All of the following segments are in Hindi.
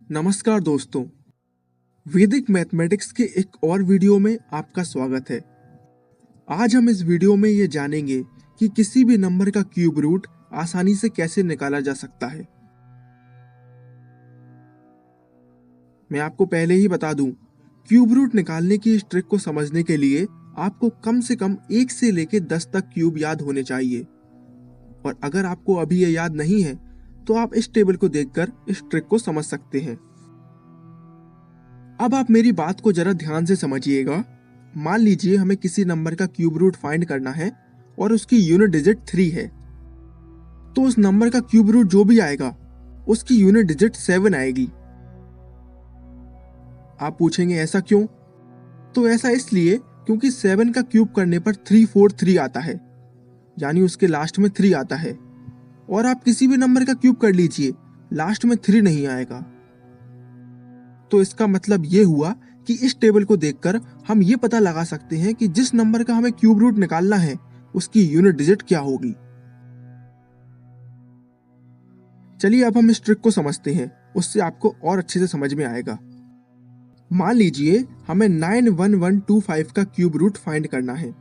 नमस्कार दोस्तों, वैदिक मैथमेटिक्स के एक और वीडियो में आपका स्वागत है। आज हम इस वीडियो में ये जानेंगे कि किसी भी नंबर का क्यूब रूट आसानी से कैसे निकाला जा सकता है। मैं आपको पहले ही बता दूं, क्यूब रूट निकालने की इस ट्रिक को समझने के लिए आपको कम से कम 1 से लेकर 10 तक क्यूब याद होने चाहिए। और अगर आपको अभी ये याद नहीं है तो आप इस टेबल को देखकर इस ट्रिक को समझ सकते हैं। अब आप मेरी बात को जरा ध्यान से समझिएगा। मान लीजिए हमें किसी नंबर का क्यूब रूट फाइंड करना है और उसकी यूनिट डिजिट 3 है, तो उस नंबर का क्यूब रूट जो भी आएगा उसकी यूनिट डिजिट 7 आएगी। आप पूछेंगे ऐसा क्यों? तो ऐसा इसलिए क्योंकि 7 का क्यूब करने पर 343 आता है, यानी उसके लास्ट में 3 आता है। और आप किसी भी नंबर का क्यूब कर लीजिए, लास्ट में 3 नहीं आएगा। तो इसका मतलब ये हुआ कि इस टेबल को देखकर हम ये पता लगा सकते हैं कि जिस नंबर का हमें क्यूब रूट निकालना है उसकी यूनिट डिजिट क्या होगी। चलिए अब हम इस ट्रिक को समझते हैं, उससे आपको और अच्छे से समझ में आएगा। मान लीजिए हमें 91125 का क्यूब रूट फाइंड करना है।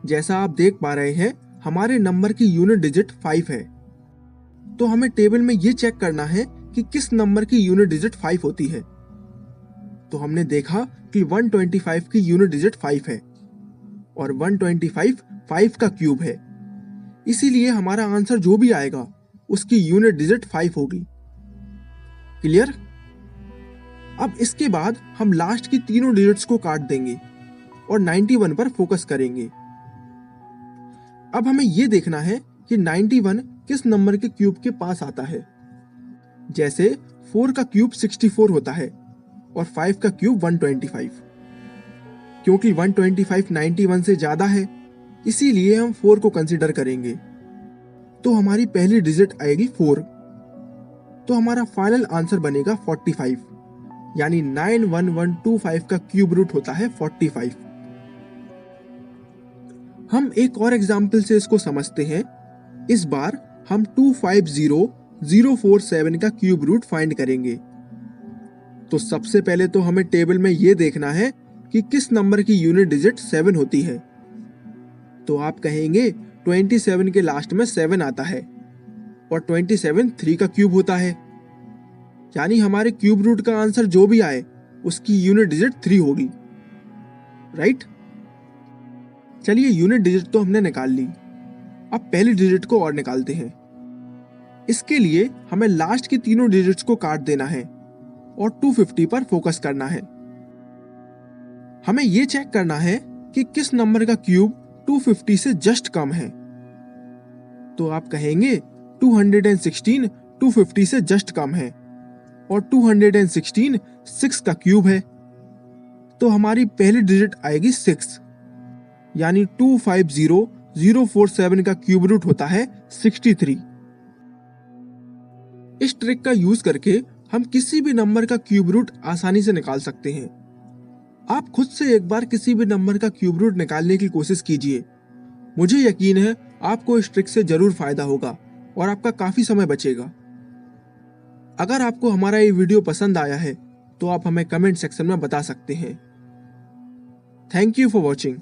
जैसा आप देख पा रहे हैं, हमारे नंबर की यूनिट डिजिट 5 है, तो हमें टेबल में ये चेक करना है कि किस नंबर की यूनिट डिजिट 5 होती है। तो हमने देखा कि 125 की यूनिट डिजिट 5 है और 125 5 का क्यूब है, इसीलिए हमारा आंसर जो भी आएगा उसकी यूनिट डिजिट 5 होगी। क्लियर? अब इसके बाद हम लास्ट की तीनों डिजिट्स को काट देंगे और 91 पर फोकस करेंगे। अब हमें यह देखना है कि 91 किस नंबर के क्यूब के पास आता है। जैसे 4 का क्यूब 64 होता है और 5 का क्यूब 125। क्योंकि 125 91 से ज्यादा है, इसीलिए हम 4 को कंसीडर करेंगे। तो हमारी पहली डिजिट आएगी 4, तो हमारा फाइनल आंसर बनेगा 45, यानी 91125 का क्यूब रूट होता है 45। हम एक और एग्जाम्पल से इसको समझते हैं। इस बार हम 250047 का क्यूब रूट फाइंड करेंगे। तो सबसे पहले तो हमें टेबल में यह देखना है कि किस नंबर की यूनिट डिजिट 7 होती है। तो आप कहेंगे 27 के लास्ट में 7 आता है और 27 3 का क्यूब होता है, यानी हमारे क्यूब रूट का आंसर जो भी आए उसकी यूनिट डिजिट 3 होगी। राइट? चलिए यूनिट डिजिट तो हमने निकाल ली, अब पहली डिजिट को और निकालते हैं। इसके लिए हमें लास्ट की तीनों डिजिट्स को काट देना है और 250 पर फोकस करना है। हमें यह चेक करना है कि किस नंबर का क्यूब 250 से जस्ट कम है। तो आप कहेंगे 216 250 से जस्ट कम है और 216 6 का क्यूब है। तो हमारी पहली डिजिट आएगी 6, यानी 250047 का क्यूब रूट होता है 63। इस ट्रिक का यूज करके हम किसी भी नंबर का क्यूब रूट आसानी से निकाल सकते हैं। आप खुद से एक बार किसी भी नंबर का क्यूब रूट निकालने की कोशिश कीजिए। मुझे यकीन है आपको इस ट्रिक से जरूर फायदा होगा और आपका काफी समय बचेगा। अगर आपको हमारा ये वीडियो पसंद आया है तो आप हमें कमेंट सेक्शन में बता सकते हैं। Thank you for watching.